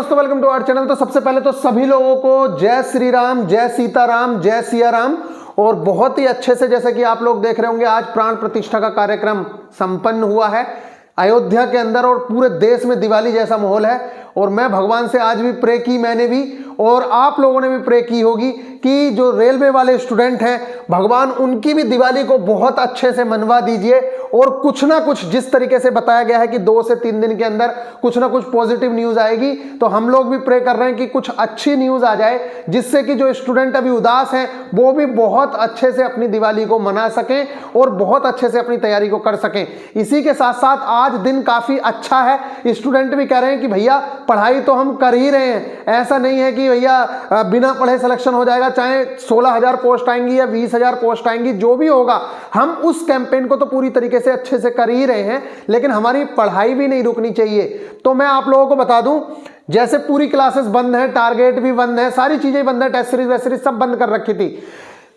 दोस्तों, welcome to our channel. तो सबसे पहले तो सभी लोगों को जय श्री राम, जय सीताराम, जय सिया राम। और बहुत ही अच्छे से, जैसे कि आप लोग देख रहे होंगे, आज प्राण प्रतिष्ठा का कार्यक्रम संपन्न हुआ है अयोध्या के अंदर और पूरे देश में दिवाली जैसा माहौल है। और मैं भगवान से आज भी प्रे की, मैंने भी और आप लोगों ने भी प्रे की होगी कि जो रेलवे वाले स्टूडेंट हैं, भगवान उनकी भी दिवाली को बहुत अच्छे से मनवा दीजिए। और कुछ ना कुछ, जिस तरीके से बताया गया है कि 2 से 3 दिन के अंदर कुछ ना कुछ पॉजिटिव न्यूज आएगी, तो हम लोग भी प्रे कर रहे हैं कि कुछ अच्छी न्यूज आ जाए, जिससे कि जो स्टूडेंट अभी उदास हैं वो भी बहुत अच्छे से अपनी दिवाली को मना सकें और बहुत अच्छे से अपनी तैयारी को कर सकें। इसी के साथ साथ आज दिन काफी अच्छा है। स्टूडेंट भी कह रहे हैं कि भैया पढ़ाई तो हम कर ही रहे हैं, ऐसा नहीं है कि भैया बिना पढ़े सिलेक्शन हो जाएगा। चाहे 16,000 पोस्ट आएंगी या 20,000 पोस्ट आएंगी, जो भी होगा, हम उस कैंपेन को तो पूरी तरीके से अच्छे से कर ही रहे हैं, लेकिन हमारी पढ़ाई भी नहीं रुकनी चाहिए। तो मैं आप लोगों को बता दूं, जैसे पूरी क्लासेस बंद है, टारगेट भी बंद है, सारी चीजें बंद है, टेस्ट सीरीज वेस्ट सीरीज सब बंद कर रखी थी,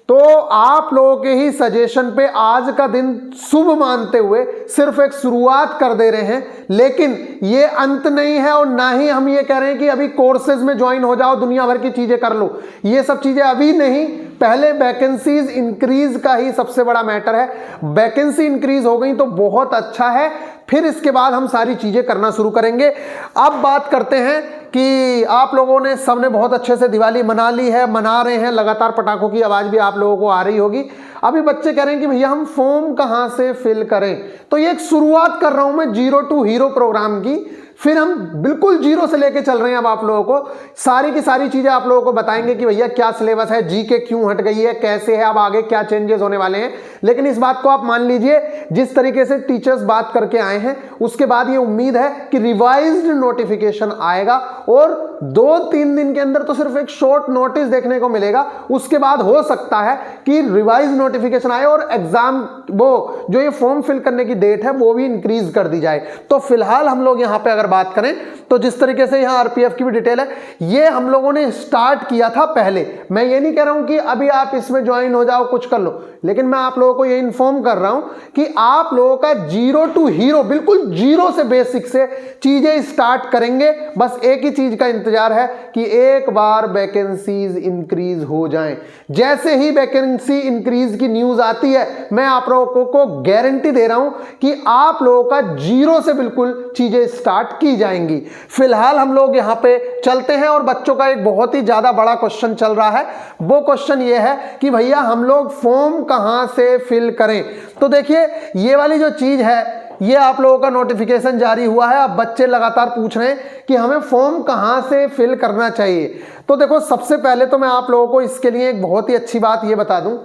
तो आप लोगों के ही सजेशन पे आज का दिन शुभ मानते हुए सिर्फ एक शुरुआत कर दे रहे हैं। लेकिन ये अंत नहीं है और ना ही हम ये कह रहे हैं कि अभी कोर्सेज में ज्वाइन हो जाओ, दुनिया भर की चीजें कर लो। ये सब चीजें अभी नहीं, पहले वैकेंसीज इंक्रीज का ही सबसे बड़ा मैटर है। वैकेंसी इंक्रीज हो गई तो बहुत अच्छा है, फिर इसके बाद हम सारी चीजें करना शुरू करेंगे। अब बात करते हैं कि आप लोगों ने, सबने बहुत अच्छे से दिवाली मना ली है, मना रहे हैं, लगातार पटाखों की आवाज भी आप लोगों को आ रही होगी। अभी बच्चे कह रहे हैं कि भैया हम फॉर्म कहां से फिल करें, तो ये एक शुरुआत कर रहा हूं मैं जीरो टू हीरो प्रोग्राम की। फिर हम बिल्कुल जीरो से लेके चल रहे हैं। अब आप लोगों को सारी की सारी चीजें आप लोगों को बताएंगे कि भैया क्या सिलेबस है, जीके क्यों हट गई है, कैसे है, अब आगे क्या चेंजेस होने वाले हैं। लेकिन इस बात को आप मान लीजिए, जिस तरीके से टीचर्स बात करके आए हैं, उसके बाद ये उम्मीद है कि रिवाइज्ड नोटिफिकेशन आएगा और 2-3 दिन के अंदर तो सिर्फ एक शॉर्ट नोटिस देखने को मिलेगा। उसके बाद हो सकता है कि रिवाइज नोटिफिकेशन आए और एग्जाम, वो जो ये फॉर्म फिल करने की डेट है वो भी इंक्रीज कर दी जाए। तो फिलहाल हम लोग यहां पे अगर बात करें तो जिस तरीके से यहां आरपीएफ की भी डिटेल है, ये हम लोगों ने स्टार्ट किया था पहले। मैं ये नहीं कह रहा हूं कि अभी आप इसमें ज्वाइन हो जाओ, कुछ कर लो, लेकिन मैं आप लोगों को ये इन्फॉर्म कर रहा हूं कि आप लोगों का जीरो टू हीरो, बिल्कुल जीरो से, बेसिक से चीजें स्टार्ट करेंगे। बस एक ही चीज का इंतजार है कि एक बार वैकेंसीज इंक्रीज हो जाएं। जैसे ही वैकेंसी इंक्रीज की न्यूज आती है, मैं आप लोगों को गारंटी दे रहा हूं कि आप लोगों का जीरो से बिल्कुल चीजें स्टार्ट की जाएंगी। फिलहाल हम लोग यहां पे चलते हैं और बच्चों का एक बहुत ही ज्यादा बड़ा क्वेश्चन चल रहा है। वो क्वेश्चन ये है कि भैया हम लोग फॉर्म कहां से फिल करें। तो देखिए, ये वाली जो चीज है, ये आप लोगों का नोटिफिकेशन जारी हुआ है। अब बच्चे लगातार पूछ रहे हैं कि हमें फॉर्म कहां से फिल करना चाहिए। तो देखो, सबसे पहले तो मैं आप लोगों को इसके लिए एक बहुत ही अच्छी बात ये बता दूं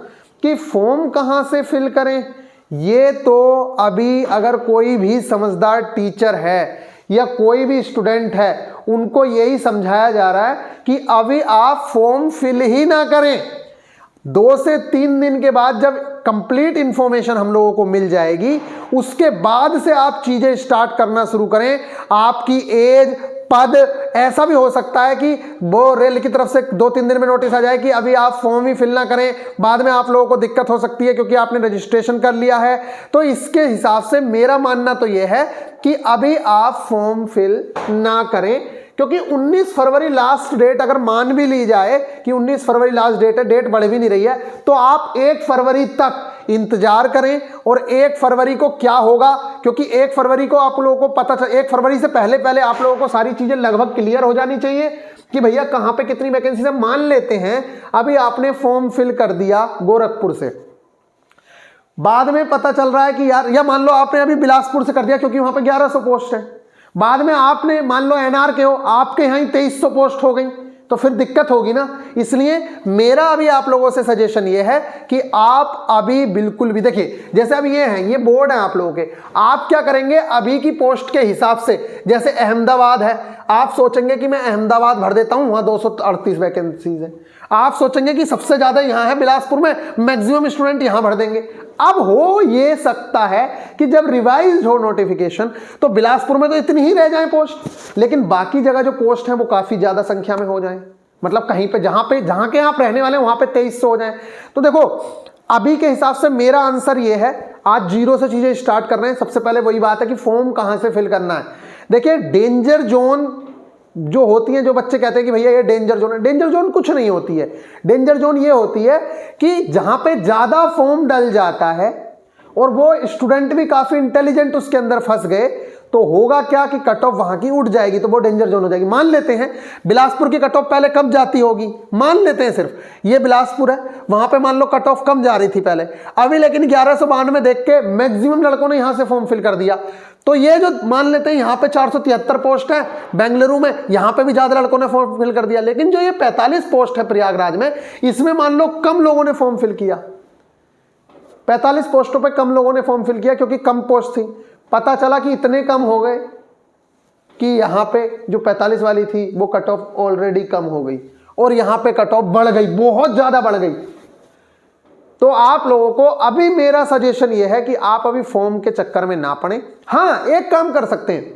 कि फॉर्म कहां से फिल करें। ये तो अभी अगर कोई भी समझदार टीचर है या कोई भी स्टूडेंट है, उनको यही समझाया जा रहा है कि अभी आप फॉर्म फिल ही ना करें। 2 से 3 दिन के बाद जब कंप्लीट इंफॉर्मेशन हम लोगों को मिल जाएगी, उसके बाद से आप चीजें स्टार्ट करना शुरू करें। आपकी एज, पद, ऐसा भी हो सकता है कि वो रेल की तरफ से 2-3 दिन में नोटिस आ जाए कि अभी आप फॉर्म ही फिल ना करें, बाद में आप लोगों को दिक्कत हो सकती है क्योंकि आपने रजिस्ट्रेशन कर लिया है। तो इसके हिसाब से मेरा मानना तो यह है कि अभी आप फॉर्म फिल ना करें, क्योंकि 19 फरवरी लास्ट डेट अगर मान भी ली जाए कि 19 फरवरी लास्ट डेट है, डेट बढ़ भी नहीं रही है, तो आप 1 फरवरी तक इंतजार करें। और 1 फरवरी को क्या होगा, क्योंकि 1 फरवरी को आप लोगों को पता चल, 1 फरवरी से पहले पहले आप लोगों को सारी चीजें लगभग क्लियर हो जानी चाहिए कि भैया कहां पे कितनी वैकेंसी है। मान लेते हैं अभी आपने फॉर्म फिल कर दिया गोरखपुर से, बाद में पता चल रहा है कि यार, या मान लो आपने अभी बिलासपुर से कर दिया क्योंकि वहां पे 1100 पोस्ट है, बाद में आपने, मान लो एनआर के हो, आपके यहां 2300 पोस्ट हो गई, तो फिर दिक्कत होगी ना। इसलिए मेरा अभी आप लोगों से सजेशन ये है कि आप अभी बिल्कुल भी, देखिए जैसे अभी ये है, ये बोर्ड है आप लोगों के, आप क्या करेंगे अभी की पोस्ट के हिसाब से, जैसे अहमदाबाद है, आप सोचेंगे कि मैं अहमदाबाद भर देता हूं, वहां 238 वैकेंसीज है। आप सोचेंगे कि सबसे ज्यादा यहां है बिलासपुर में, मैक्सिमम स्टूडेंट यहां भर देंगे। अब हो ये सकता है कि जब रिवाइज हो नोटिफिकेशन तो बिलासपुर में तो इतनी ही रह जाए पोस्ट, लेकिन बाकी जगह जो पोस्ट है वो काफी ज्यादा संख्या में हो जाए, मतलब कहीं पे जहां के आप रहने वाले हैं वहां पे 2300 हो जाए। तो देखो, अभी के हिसाब से मेरा आंसर ये है, आज जीरो से चीजें स्टार्ट कर रहे हैं। सबसे पहले वही बात है कि फॉर्म कहां से फिल करना है। देखिए, डेंजर जोन जो होती हैं, जो बच्चे कहते हैं कि भैया ये डेंजर जोन है, डेंजर जोन कुछ नहीं होती है। डेंजर जोन ये होती है कि जहां पे ज्यादा फॉर्म डल जाता है और वो स्टूडेंट भी काफी इंटेलिजेंट उसके अंदर फंस गए, तो होगा क्या कि कट ऑफ वहां की उठ जाएगी, तो वो डेंजर जोन हो जाएगी। मान लेते हैं बिलासपुर की कट ऑफ पहले कम जाती होगी, मान लेते हैं सिर्फ ये बिलासपुर है, वहां पे मान लो कट ऑफ कम जा रही थी पहले, अभी लेकिन 1192 देख के मैक्सिमम लड़कों ने यहां से फॉर्म फिल कर दिया। तो ये जो मान लेते हैं यहां पे 473 पोस्ट है बेंगलुरु में, यहां पे भी ज्यादा लड़कों ने फॉर्म फिल कर दिया, लेकिन जो ये 45 पोस्ट है प्रयागराज में, इसमें मान लो कम लोगों ने फॉर्म फिल किया। 45 पोस्टों पे कम लोगों ने फॉर्म फिल किया क्योंकि कम पोस्ट थी। पता चला कि इतने कम हो गए कि यहां पे जो 45 वाली थी वो कट ऑफ ऑलरेडी कम हो गई और यहां पे कट ऑफ बढ़ गई, बहुत ज्यादा बढ़ गई। तो आप लोगों को अभी मेरा सजेशन यह है कि आप अभी फॉर्म के चक्कर में ना पड़े। हाँ, एक काम कर सकते हैं,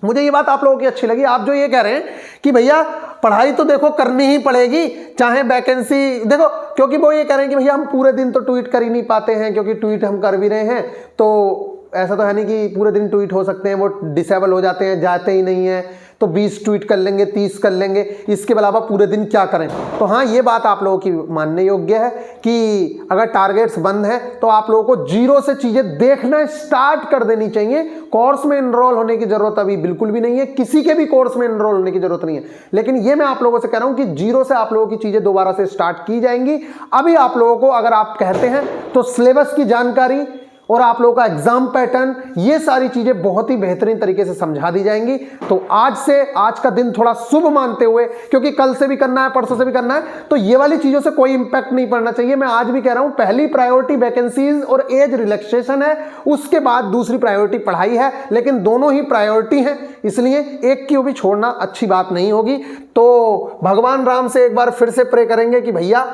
मुझे ये बात आप लोगों की अच्छी लगी, आप जो ये कह रहे हैं कि भैया पढ़ाई तो देखो करनी ही पड़ेगी चाहे वैकेंसी देखो, क्योंकि वो ये कह रहे हैं कि भैया हम पूरे दिन तो ट्वीट कर ही नहीं पाते हैं, क्योंकि ट्वीट हम कर भी रहे हैं तो ऐसा तो है नहीं कि पूरे दिन ट्वीट हो सकते हैं, वो डिसेबल हो जाते हैं, जाते ही नहीं है, तो 20 ट्वीट कर लेंगे, 30 कर लेंगे, इसके अलावा पूरे दिन क्या करें। तो हाँ, ये बात आप लोगों की मानने योग्य है कि अगर टारगेट्स बंद है तो आप लोगों को जीरो से चीजें देखना स्टार्ट कर देनी चाहिए। कोर्स में एनरोल होने की जरूरत अभी बिल्कुल भी नहीं है, किसी के भी कोर्स में एनरोल होने की जरूरत नहीं है, लेकिन ये मैं आप लोगों से कह रहा हूं कि जीरो से आप लोगों की चीजें दोबारा से स्टार्ट की जाएंगी। अभी आप लोगों को अगर आप कहते हैं तो सिलेबस की जानकारी और आप लोगों का एग्जाम पैटर्न, ये सारी चीजें बहुत ही बेहतरीन तरीके से समझा दी जाएंगी। तो आज से, आज का दिन थोड़ा शुभ मानते हुए, क्योंकि कल से भी करना है, परसों से भी करना है, तो ये वाली चीजों से कोई इंपैक्ट नहीं पड़ना चाहिए। मैं आज भी कह रहा हूं, पहली प्रायोरिटी वैकेंसीज और एज रिलैक्सेशन है, उसके बाद दूसरी प्रायोरिटी पढ़ाई है, लेकिन दोनों ही प्रायोरिटी है, इसलिए एक की भी छोड़ना अच्छी बात नहीं होगी। तो भगवान राम से एक बार फिर से प्रे करेंगे कि भैया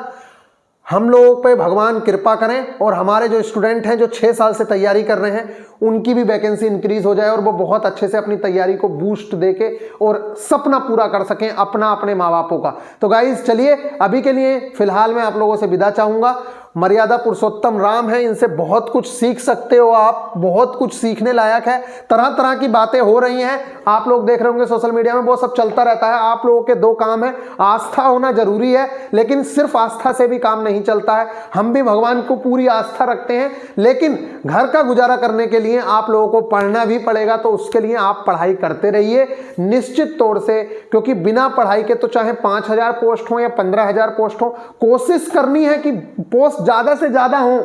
हम लोगों पे भगवान कृपा करें और हमारे जो स्टूडेंट हैं जो 6 साल से तैयारी कर रहे हैं उनकी भी वैकेंसी इंक्रीज हो जाए और वो बहुत अच्छे से अपनी तैयारी को बूस्ट देके और सपना पूरा कर सकें अपना, अपने माँ बापों का। तो गाइज चलिए, अभी के लिए फिलहाल मैं आप लोगों से विदा चाहूंगा। मर्यादा पुरुषोत्तम राम है, इनसे बहुत कुछ सीख सकते हो आप, बहुत कुछ सीखने लायक है, तरह तरह की बातें हो रही हैं, आप लोग देख रहे होंगे सोशल मीडिया में, वो सब चलता रहता है। आप लोगों के 2 काम है, आस्था होना जरूरी है, लेकिन सिर्फ आस्था से भी काम नहीं चलता है। हम भी भगवान को पूरी आस्था रखते हैं, लेकिन घर का गुजारा करने के लिए आप लोगों को पढ़ना भी पड़ेगा, तो उसके लिए आप पढ़ाई करते रहिए निश्चित तौर से, क्योंकि बिना पढ़ाई के तो चाहे 5000 पोस्ट हो या 15000 पोस्ट हो, कोशिश करनी है कि पोस्ट ज्यादा से ज्यादा हो,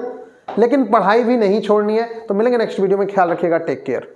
लेकिन पढ़ाई भी नहीं छोड़नी है। तो मिलेंगे नेक्स्ट वीडियो में, ख्याल रखिएगा, टेक केयर।